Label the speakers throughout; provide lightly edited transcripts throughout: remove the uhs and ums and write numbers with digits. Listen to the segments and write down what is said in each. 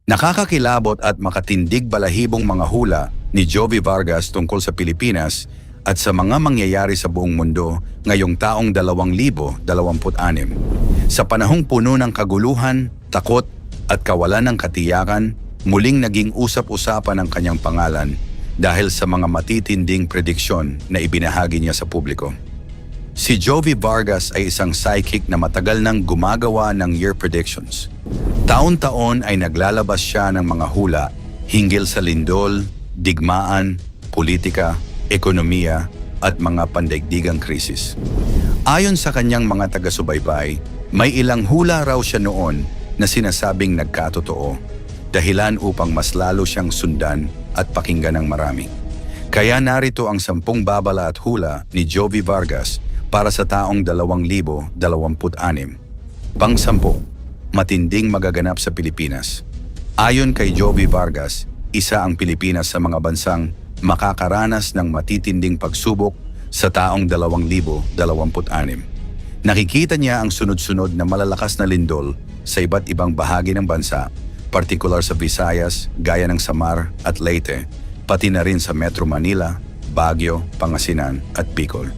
Speaker 1: Nakakakilabot at makatindig balahibong mga hula ni Jovi Vargas tungkol sa Pilipinas at sa mga mangyayari sa buong mundo ngayong taong 2026. Sa panahong puno ng kaguluhan, takot at kawalan ng katiyakan, muling naging usap-usapan ang kanyang pangalan dahil sa mga matitinding prediksyon na ibinahagi niya sa publiko. Si Jovi Vargas ay isang psychic na matagal nang gumagawa ng year predictions. Taon-taon ay naglalabas siya ng mga hula hinggil sa lindol, digmaan, politika, ekonomiya at mga pandaigdigang krisis. Ayon sa kanyang mga taga-subaybay, may ilang hula raw siya noon na sinasabing nagkatotoo, dahilan upang mas lalo siyang sundan at pakinggan ng marami. Kaya narito ang 10 babala at hula ni Jovi Vargas para sa taong 2026. Pang-10, matinding magaganap sa Pilipinas. Ayon kay Jovi Vargas, isa ang Pilipinas sa mga bansang makakaranas ng matitinding pagsubok sa taong 2026. Nakikita niya ang sunod-sunod na malalakas na lindol sa iba't ibang bahagi ng bansa, partikular sa Visayas, gaya ng Samar at Leyte, pati na rin sa Metro Manila, Baguio, Pangasinan at Bicol.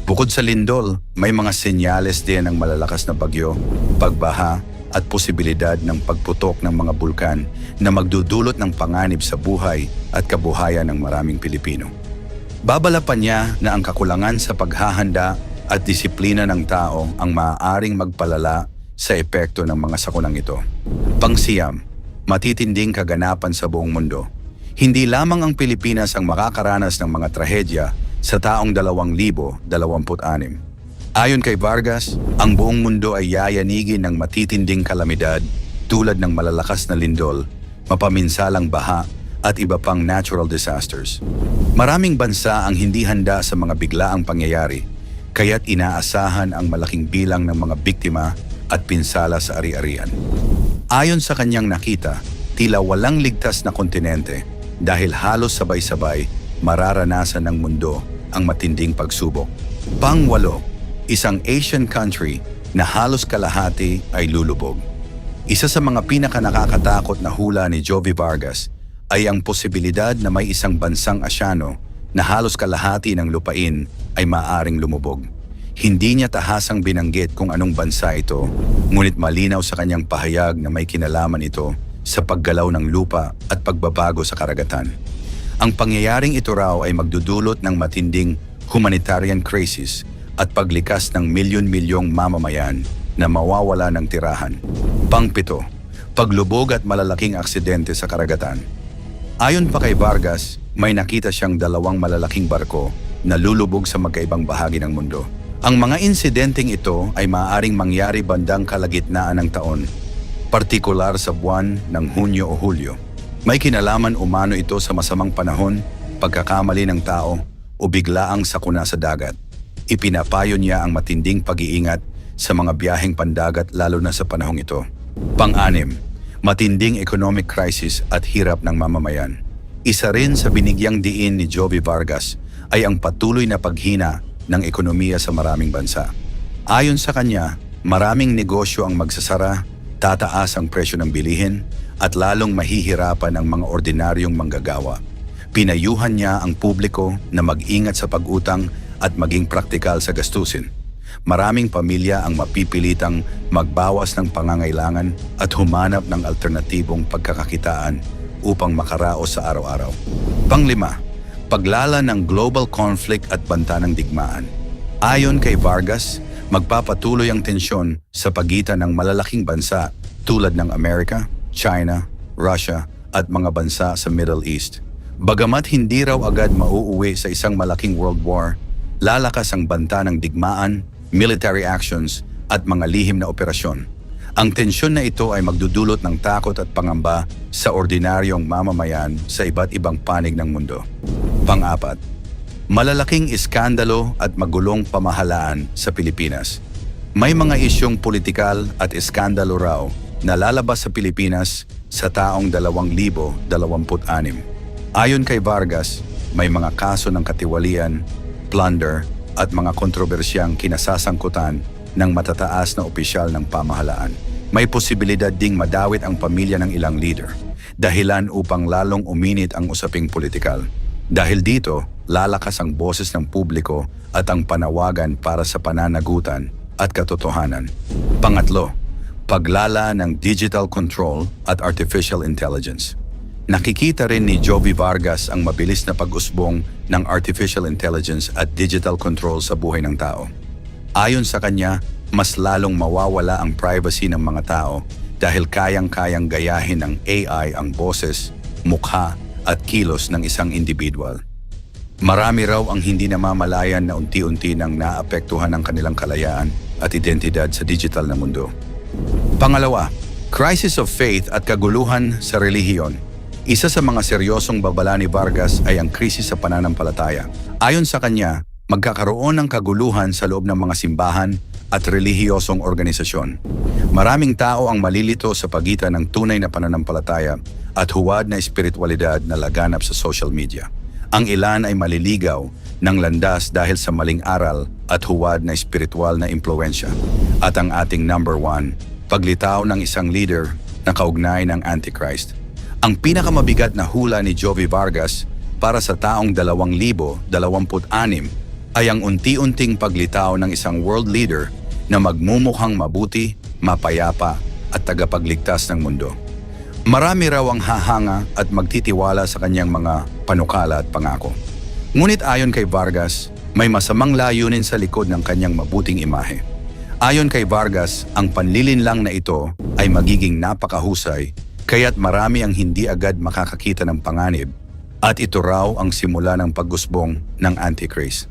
Speaker 1: Bukod sa lindol, may mga senyales din ng malalakas na bagyo, pagbaha at posibilidad ng pagputok ng mga bulkan na magdudulot ng panganib sa buhay at kabuhayan ng maraming Pilipino. Babala pa niya na ang kakulangan sa paghahanda at disiplina ng tao ang maaaring magpalala sa epekto ng mga sakunang ito. Pang-siyam, matitinding kaganapan sa buong mundo. Hindi lamang ang Pilipinas ang makakaranas ng mga trahedya sa taong 2026. Ayon kay Vargas, ang buong mundo ay yayanigin ng matitinding kalamidad tulad ng malalakas na lindol, mapaminsalang baha at iba pang natural disasters. Maraming bansa ang hindi handa sa mga biglaang pangyayari, kaya't inaasahan ang malaking bilang ng mga biktima at pinsala sa ari-arian. Ayon sa kanyang nakita, tila walang ligtas na kontinente dahil halos sabay-sabay mararanasan ng mundo ang matinding pagsubok. Pang-8, isang Asian country na halos kalahati ay lulubog. Isa sa mga pinaka-nakakatakot na hula ni Jovi Vargas ay ang posibilidad na may isang bansang Asyano na halos kalahati ng lupain ay maaaring lumubog. Hindi niya tahasang binanggit kung anong bansa ito, ngunit malinaw sa kanyang pahayag na may kinalaman ito sa paggalaw ng lupa at pagbabago sa karagatan. Ang pangyayaring ito raw ay magdudulot ng matinding humanitarian crisis at paglikas ng milyon-milyong mamamayan na mawawala ng tirahan. Pang-7, paglubog at malalaking aksidente sa karagatan. Ayon pa kay Vargas, may nakita siyang 2 malalaking barko na lulubog sa magkaibang bahagi ng mundo. Ang mga insidenteng ito ay maaaring mangyari bandang kalagitnaan ng taon, partikular sa buwan ng Hunyo o Hulyo. May kinalaman umano ito sa masamang panahon, pagkakamali ng tao o biglaang sakuna sa dagat. Ipinapayo niya ang matinding pag-iingat sa mga biyaheng pandagat lalo na sa panahong ito. Pang-6, matinding economic crisis at hirap ng mamamayan. Isa rin sa binigyang diin ni Jovi Vargas ay ang patuloy na paghina ng ekonomiya sa maraming bansa. Ayon sa kanya, maraming negosyo ang magsasara, tataas ang presyo ng bilihin, at lalong mahihirapan ang mga ordinaryong manggagawa. Pinayuhan niya ang publiko na mag-ingat sa pag-utang at maging praktikal sa gastusin. Maraming pamilya ang mapipilitang magbawas ng pangangailangan at humanap ng alternatibong pagkakakitaan upang makaraos sa araw-araw. Pang-5, paglala ng global conflict at banta ng digmaan. Ayon kay Vargas, magpapatuloy ang tensyon sa pagitan ng malalaking bansa tulad ng Amerika, China, Russia at mga bansa sa Middle East. Bagamat hindi raw agad mauuwi sa isang malaking world war, lalakas ang banta ng digmaan, military actions at mga lihim na operasyon. Ang tensyon na ito ay magdudulot ng takot at pangamba sa ordinaryong mamamayan sa iba't ibang panig ng mundo. Pang-4, malalaking iskandalo at magulong pamahalaan sa Pilipinas. May mga isyong politikal at iskandalo raw na lalabas sa Pilipinas sa taong 2026. Ayon kay Vargas, may mga kaso ng katiwalian, plunder at mga kontrobersyang kinasasangkutan ng matataas na opisyal ng pamahalaan. may posibilidad ding madawit ang pamilya ng ilang leader, dahilan upang lalong uminit ang usaping politikal. Dahil dito, lalakas ang boses ng publiko at ang panawagan para sa pananagutan at katotohanan. Pangatlo, paglala ng digital control at artificial intelligence. Nakikita rin ni Jovi Vargas ang mabilis na pag-usbong ng artificial intelligence at digital control sa buhay ng tao. Ayon sa kanya, mas lalong mawawala ang privacy ng mga tao dahil kayang-kayang gayahin ng AI ang boses, mukha at kilos ng isang individual. Marami raw ang hindi namamalayan na unti-unti nang naapektuhan ang kanilang kalayaan at identidad sa digital na mundo. Pangalawa, crisis of faith at kaguluhan sa relihiyon. Isa sa mga seryosong babala ni Vargas ay ang krisis sa pananampalataya. Ayon sa kanya, magkakaroon ng kaguluhan sa loob ng mga simbahan at relihiyosong organisasyon. Maraming tao ang malilito sa pagitan ng tunay na pananampalataya at huwad na espiritualidad na laganap sa social media. Ang ilan ay maliligaw ng landas dahil sa maling aral at huwad na espiritual na impluensya. At ang ating number 1, paglitaw ng isang leader na kaugnay ng Antichrist. Ang pinakamabigat na hula ni Jovi Vargas para sa taong 2026 ay ang unti-unting paglitaw ng isang world leader na magmumukhang mabuti, mapayapa at tagapagligtas ng mundo. Marami raw ang hahanga at magtitiwala sa kanyang mga panukala at pangako. Ngunit ayon kay Vargas, may masamang layunin sa likod ng kanyang mabuting imahe. Ayon kay Vargas, ang panlilinlang na ito ay magiging napakahusay kaya't marami ang hindi agad makakakita ng panganib at ito raw ang simula ng pag-usbong ng Antichrist.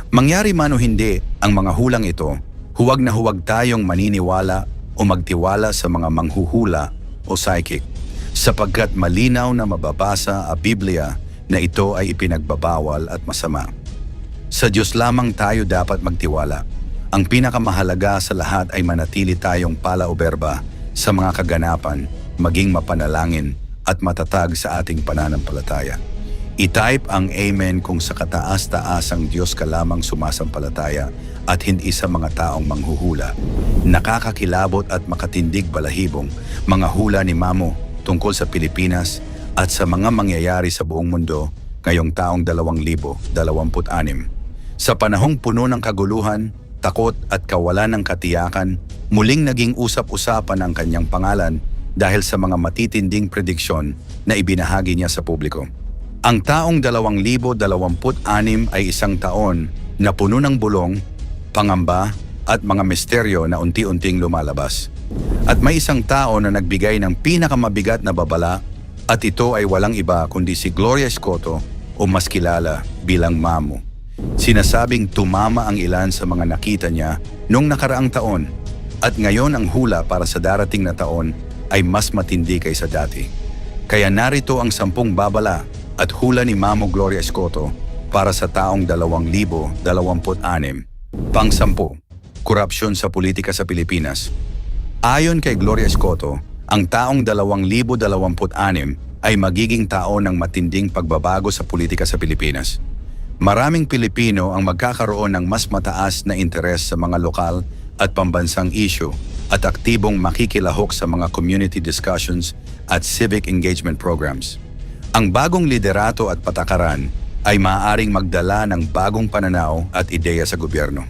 Speaker 1: Mangyari man o hindi ang mga hulang ito, huwag na huwag tayong maniniwala o magtiwala sa mga manghuhula o psychic sapagkat malinaw na mababasa ang Biblia na ito ay ipinagbabawal at masama. Sa Diyos lamang tayo dapat magtiwala. Ang pinakamahalaga sa lahat ay manatili tayong palauberba sa mga kaganapan, maging mapanalangin at matatag sa ating pananampalataya. I-type ang Amen kung sa kataas-taas ang Diyos ka lamang sumasampalataya at hindi sa mga taong manghuhula. Nakakakilabot at makatindig balahibong mga hula ni Mamo tungkol sa Pilipinas at sa mga mangyayari sa buong mundo ngayong taong 2026. Sa panahong puno ng kaguluhan, takot at kawalan ng katiyakan, muling naging usap-usapan ang kanyang pangalan dahil sa mga matitinding prediksyon na ibinahagi niya sa publiko. Ang taong 2026 ay isang taon na puno ng bulong, pangamba at mga misteryo na unti-unting lumalabas. At may isang tao na nagbigay ng pinakamabigat na babala at ito ay walang iba kundi si Gloria Escoto o mas kilala bilang Mamo. Sinasabing tumama ang ilan sa mga nakita niya noong nakaraang taon at ngayon ang hula para sa darating na taon ay mas matindi kaysa dati. Kaya narito ang 10 babala at hula ni Mamo Gloria Escoto para sa taong 2026. Pang-10, korupsyon sa politika sa Pilipinas. Ayon kay Gloria Escoto, ang taong 2026 ay magiging taon ng matinding pagbabago sa politika sa Pilipinas. Maraming Pilipino ang magkakaroon ng mas mataas na interes sa mga lokal at pambansang issue at aktibong makikilahok sa mga community discussions at civic engagement programs. Ang bagong liderato at patakaran ay maaaring magdala ng bagong pananaw at ideya sa gobyerno.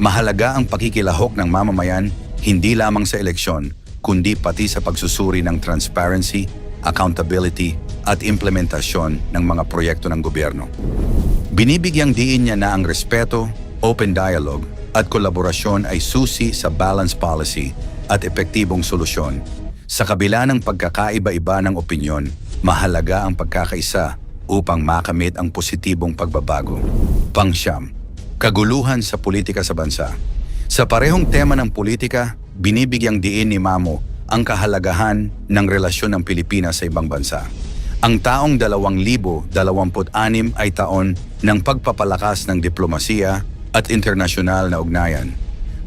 Speaker 1: Mahalaga ang pakikilahok ng mamamayan hindi lamang sa eleksyon, kundi pati sa pagsusuri ng transparency, accountability at implementasyon ng mga proyekto ng gobyerno. Binibigyang diin niya na ang respeto, open dialogue at kolaborasyon ay susi sa balanced policy at epektibong solusyon. Sa kabila ng pagkakaiba-iba ng opinyon, mahalaga ang pagkakaisa upang makamit ang positibong pagbabago. Pang-9, kaguluhan sa politika sa bansa. Sa parehong tema ng politika, binibigyang diin ni Mamo ang kahalagahan ng relasyon ng Pilipinas sa ibang bansa. Ang taong 2026 ay taon ng pagpapalakas ng diplomasiya at internasyonal na ugnayan.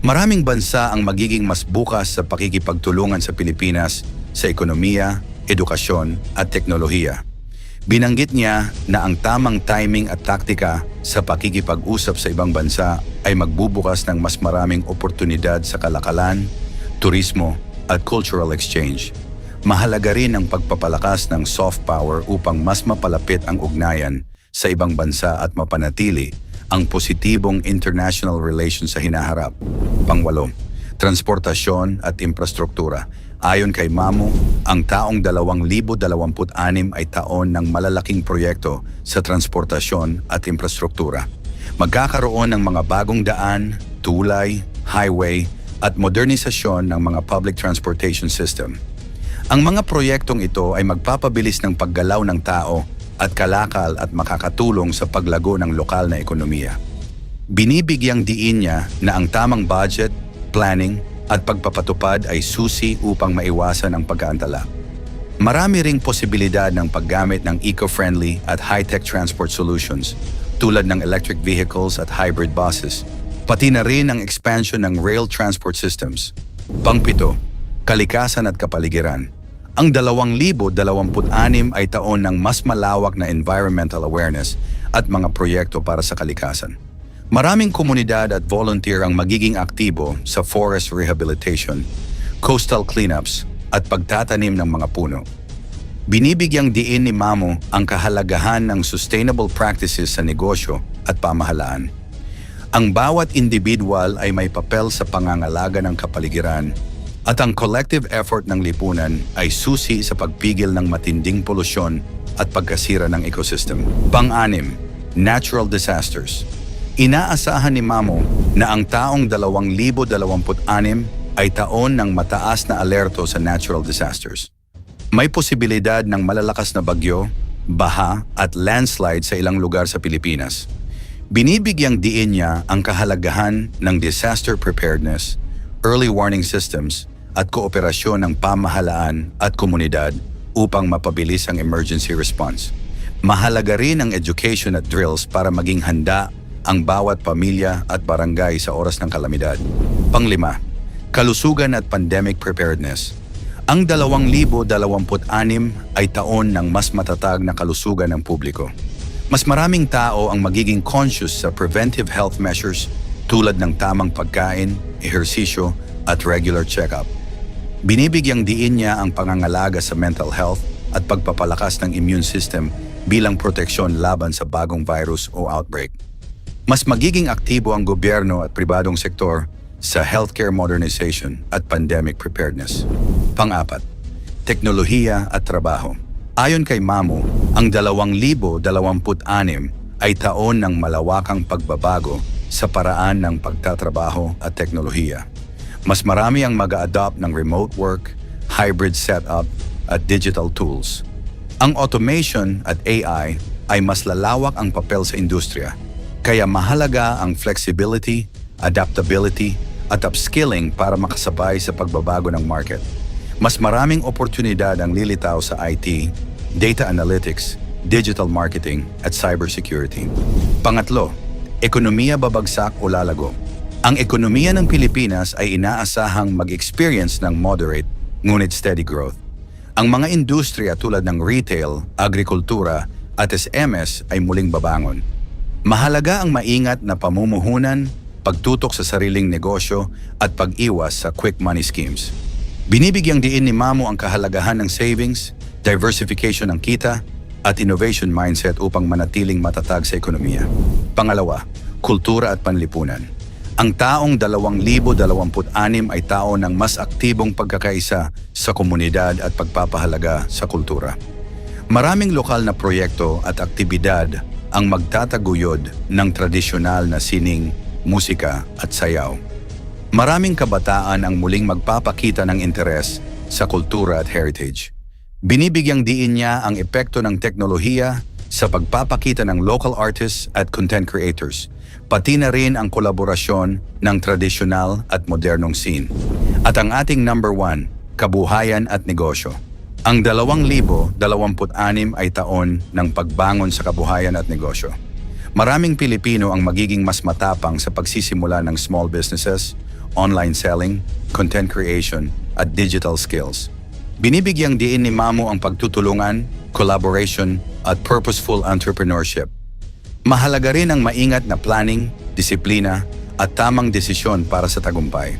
Speaker 1: Maraming bansa ang magiging mas bukas sa pakikipagtulungan sa Pilipinas sa ekonomiya, edukasyon at teknolohiya. Binanggit niya na ang tamang timing at taktika sa pakikipag-usap sa ibang bansa ay magbubukas ng mas maraming oportunidad sa kalakalan, turismo at cultural exchange. Mahalaga rin ang pagpapalakas ng soft power upang mas mapalapit ang ugnayan sa ibang bansa at mapanatili ang positibong international relations sa hinaharap. Pangwalo, transportasyon at infrastruktura. Ayon kay Mamu, ang taong 2026 ay taon ng malalaking proyekto sa transportasyon at infrastruktura. Magkakaroon ng mga bagong daan, tulay, highway at modernisasyon ng mga public transportation system. Ang mga proyektong ito ay magpapabilis ng paggalaw ng tao at kalakal at makakatulong sa paglago ng lokal na ekonomiya. Binibigyang diin niya na ang tamang budget, planning at pagpapatupad ay susi upang maiwasan ang pagkaantala. Marami ring posibilidad ng paggamit ng eco-friendly at high-tech transport solutions tulad ng electric vehicles at hybrid buses, pati na rin ang expansion ng rail transport systems. Pangpito, kalikasan at kapaligiran. Ang 2026 ay taon ng mas malawak na environmental awareness at mga proyekto para sa kalikasan. Maraming komunidad at volunteer ang magiging aktibo sa forest rehabilitation, coastal cleanups at pagtatanim ng mga puno. Binibigyang diin ni Mamu ang kahalagahan ng sustainable practices sa negosyo at pamahalaan. Ang bawat individual ay may papel sa pangangalaga ng kapaligiran at ang collective effort ng lipunan ay susi sa pagpigil ng matinding polusyon at pagkasira ng ecosystem. Pang-anim, natural disasters. Inaasahan ni Mamu na ang taong 2026 ay taon ng mataas na alerto sa natural disasters. May posibilidad ng malalakas na bagyo, baha at landslide sa ilang lugar sa Pilipinas. Binibigyang diin niya ang kahalagahan ng disaster preparedness, early warning systems at kooperasyon ng pamahalaan at komunidad upang mapabilis ang emergency response. Mahalaga rin ang education at drills para maging handa ang bawat pamilya at barangay sa oras ng kalamidad. Panglima, kalusugan at pandemic preparedness. Ang 2026 ay taon ng mas matatag na kalusugan ng publiko. Mas maraming tao ang magiging conscious sa preventive health measures tulad ng tamang pagkain, ehersisyo at regular check-up. Binibigyang diin niya ang pangangalaga sa mental health at pagpapalakas ng immune system bilang proteksyon laban sa bagong virus o outbreak. Mas magiging aktibo ang gobyerno at pribadong sektor sa healthcare modernization at pandemic preparedness. Pang-apat, teknolohiya at trabaho. Ayon kay Mamu, ang 2026 ay taon ng malawakang pagbabago sa paraan ng pagtatrabaho at teknolohiya. Mas marami ang mag-a-adopt ng remote work, hybrid setup at digital tools. Ang automation at AI ay mas lalawak ang papel sa industriya, kaya mahalaga ang flexibility, adaptability at upskilling para makasabay sa pagbabago ng market. Mas maraming oportunidad ang lilitaw sa IT, data analytics, digital marketing at cybersecurity. Pangatlo, ekonomiya babagsak o lalago. Ang ekonomiya ng Pilipinas ay inaasahang mag-experience ng moderate ngunit steady growth. Ang mga industriya tulad ng retail, agrikultura at SMS ay muling babangon. Mahalaga ang maingat na pamumuhunan, pagtutok sa sariling negosyo at pag-iwas sa quick money schemes. Binibigyang diin ni Mamu ang kahalagahan ng savings, diversification ng kita, at innovation mindset upang manatiling matatag sa ekonomiya. Pangalawa, kultura at panlipunan. Ang taong 2026 ay taon ng mas aktibong pagkakaisa sa komunidad at pagpapahalaga sa kultura. Maraming lokal na proyekto at aktibidad ang magtataguyod ng tradisyonal na sining, musika at sayaw. Maraming kabataan ang muling magpapakita ng interes sa kultura at heritage. Binibigyang diin niya ang epekto ng teknolohiya sa pagpapakita ng local artists at content creators, pati na rin ang kolaborasyon ng tradisyonal at modernong scene. At ang ating number 1, kabuhayan at negosyo. Ang 2026 ay taon ng pagbangon sa kabuhayan at negosyo. Maraming Pilipino ang magiging mas matapang sa pagsisimula ng small businesses, online selling, content creation, at digital skills. Binibigyang diin ni Mamu ang pagtutulungan, collaboration, at purposeful entrepreneurship. Mahalaga rin ang maingat na planning, disiplina, at tamang desisyon para sa tagumpay.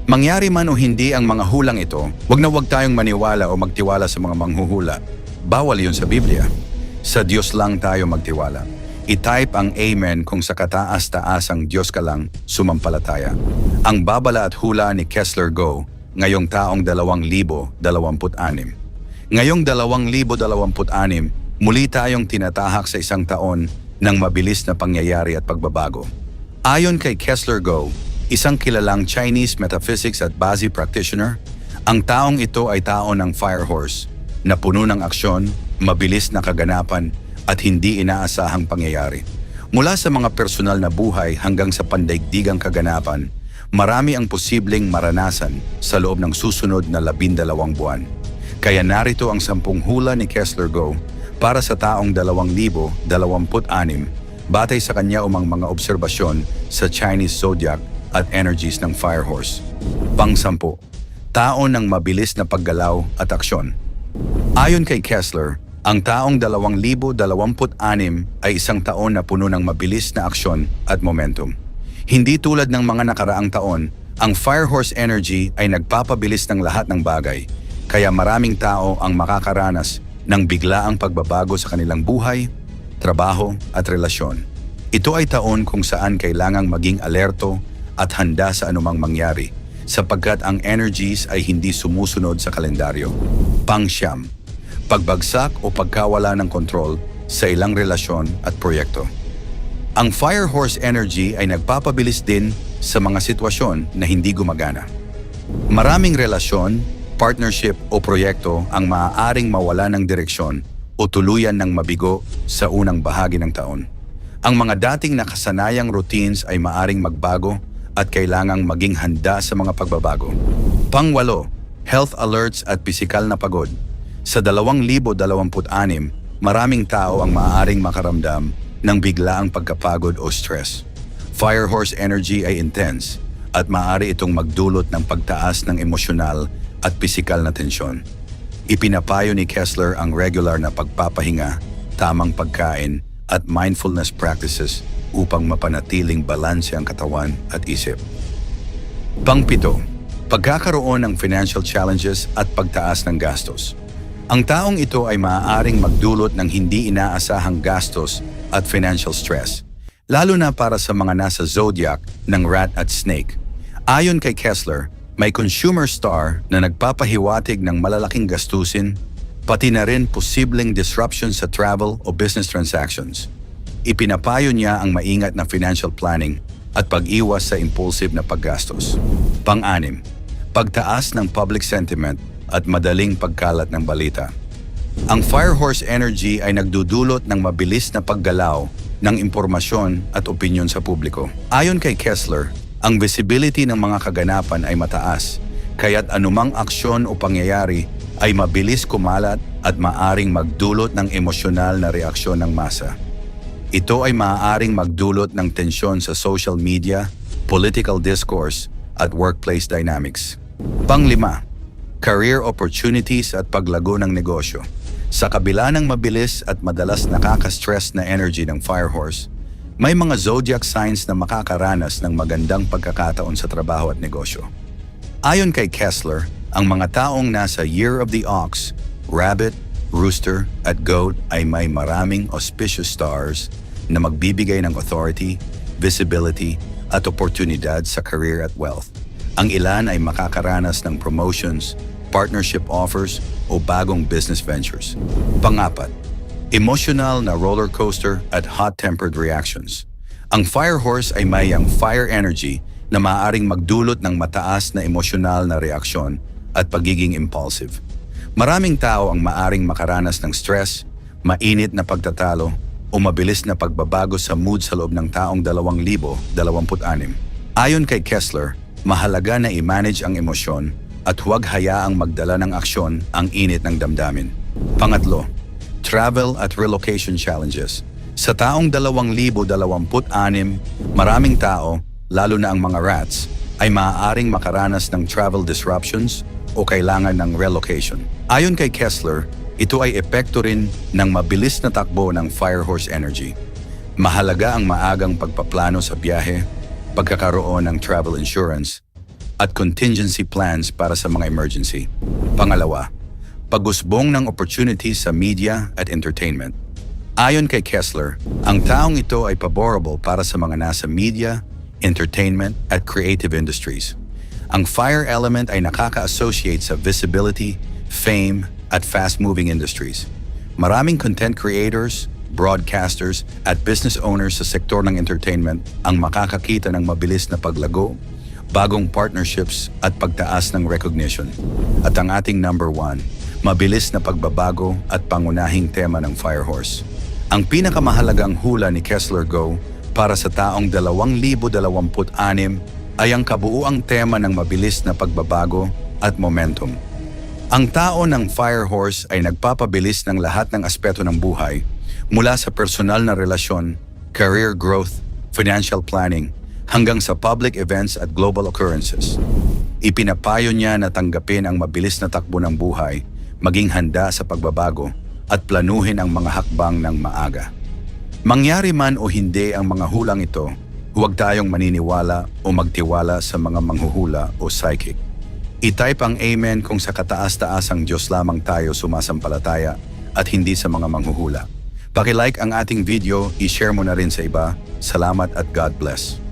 Speaker 1: Mangyari man o hindi ang mga hulang ito, wag tayong maniwala o magtiwala sa mga manghuhula. Bawal yun sa Biblia. Sa Diyos lang tayo magtiwala. I-type ang Amen kung sa kataas-taasang Diyos ka lang sumampalataya. Ang babala at hula ni Kessler Go ngayong taong 2026. Ngayong 2026, muli tayong tinatahak sa isang taon ng mabilis na pangyayari at pagbabago. Ayon kay Kessler Go, isang kilalang Chinese metaphysics at Bazi practitioner, ang taong ito ay tao ng fire horse, na puno ng aksyon, mabilis na kaganapan at hindi inaasahang pangyayari. Mula sa mga personal na buhay hanggang sa pandaigdigang kaganapan, marami ang posibleng maranasan sa loob ng susunod na 12 buwan. Kaya narito ang 10 hula ni Kessler Go para sa taong 2026 batay sa kanya umang mga obserbasyon sa Chinese zodiac at energies ng fire horse. Pang-10, taon ng mabilis na paggalaw at aksyon. Ayon kay Kessler, ang taong 2026 ay isang taon na puno ng mabilis na aksyon at momentum. Hindi tulad ng mga nakaraang taon, ang fire horse energy ay nagpapabilis ng lahat ng bagay, kaya maraming tao ang makakaranas ng biglaang pagbabago sa kanilang buhay, trabaho at relasyon. Ito ay taon kung saan kailangang maging alerto at handa sa anumang mangyari sapagkat ang energies ay hindi sumusunod sa kalendaryo. Pang-siyam, pagbagsak o pagkawala ng kontrol sa ilang relasyon at proyekto. Ang fire horse energy ay nagpapabilis din sa mga sitwasyon na hindi gumagana. Maraming relasyon, partnership o proyekto ang maaaring mawala ng direksyon o tuluyan ng mabigo sa unang bahagi ng taon. Ang mga dating nakasanayang routines ay maaring magbago at kailangang maging handa sa mga pagbabago. Pang-8, health alerts at pisikal na pagod. Sa 2026, maraming tao ang maaaring makaramdam ng biglaang pagkapagod o stress. Fire horse energy ay intense at maaari itong magdulot ng pagtaas ng emosyonal at pisikal na tensyon. Ipinapayo ni Kessler ang regular na pagpapahinga, tamang pagkain at mindfulness practices upang mapanatiling balanse ang katawan at isip. Pang-7, pagkakaroon ng financial challenges at pagtaas ng gastos. Ang taong ito ay maaaring magdulot ng hindi inaasahang gastos at financial stress, lalo na para sa mga nasa zodiac ng rat at snake. Ayon kay Kessler, may consumer star na nagpapahiwatig ng malalaking gastusin, pati na rin posibleng disruption sa travel o business transactions. Ipinapayo niya ang maingat na financial planning at pag-iwas sa impulsive na paggastos. Pang-6, pagtaas ng public sentiment at madaling pagkalat ng balita. Ang fire horse energy ay nagdudulot ng mabilis na paggalaw ng impormasyon at opinyon sa publiko. Ayon kay Kessler, ang visibility ng mga kaganapan ay mataas, kaya't anumang aksyon o pangyayari ay mabilis kumalat at maaring magdulot ng emosyonal na reaksyon ng masa. Ito ay maaaring magdulot ng tensyon sa social media, political discourse at workplace dynamics. Pang-5, career opportunities at paglago ng negosyo. Sa kabila ng mabilis at madalas nakaka-stress na energy ng fire horse, may mga zodiac signs na makakaranas ng magandang pagkakataon sa trabaho at negosyo. Ayon kay Kessler, ang mga taong nasa Year of the Ox, Rabbit, Rooster at Goat ay may maraming auspicious stars na magbibigay ng authority, visibility at oportunidad sa career at wealth. Ang ilan ay makakaranas ng promotions, partnership offers o bagong business ventures. Pang-4, emotional na roller coaster at hot-tempered reactions. Ang fire horse ay may ang fire energy na maaaring magdulot ng mataas na emosyonal na reaksyon at pagiging impulsive. Maraming tao ang maaaring makaranas ng stress, mainit na pagtatalo o mabilis na pagbabago sa mood sa loob ng taong 2026. Ayon kay Kessler, mahalaga na i-manage ang emosyon at huwag hayaang magdala ng aksyon ang init ng damdamin. Pang-5, travel at relocation challenges. Sa taong 2026, maraming tao, lalo na ang mga rats, ay maaaring makaranas ng travel disruptions o kailangan ng relocation. Ayon kay Kessler, ito ay epekto rin ng mabilis na takbo ng fire horse energy. Mahalaga ang maagang pagpaplano sa biyahe, pagkakaroon ng travel insurance, at contingency plans para sa mga emergency. Pangalawa, pag-usbong ng opportunities sa media at entertainment. Ayon kay Kessler, ang taong ito ay favorable para sa mga nasa media, entertainment at creative industries. Ang fire element ay nakaka-associate sa visibility, fame at fast-moving industries. Maraming content creators, broadcasters at business owners sa sektor ng entertainment ang makakakita ng mabilis na paglago, bagong partnerships at pagtaas ng recognition. At ang ating number 1, mabilis na pagbabago at pangunahing tema ng Firehorse. Ang pinakamahalagang hula ni Kessler Go para sa taong 2026 ay ang kabuuang tema ng mabilis na pagbabago at momentum. Ang tao ng Firehorse ay nagpapabilis ng lahat ng aspeto ng buhay, mula sa personal na relasyon, career growth, financial planning, hanggang sa public events at global occurrences. Ipinapayo niya na tanggapin ang mabilis na takbo ng buhay, maging handa sa pagbabago, at planuhin ang mga hakbang ng maaga. Mangyari man o hindi ang mga hulang ito, huwag tayong maniniwala o magtiwala sa mga manghuhula o psychic. I-type ang amen kung sa kataas-taasang Diyos lamang tayo sumasampalataya at hindi sa mga manghuhula. Paki-like ang ating video, i-share mo na rin sa iba. Salamat at God bless.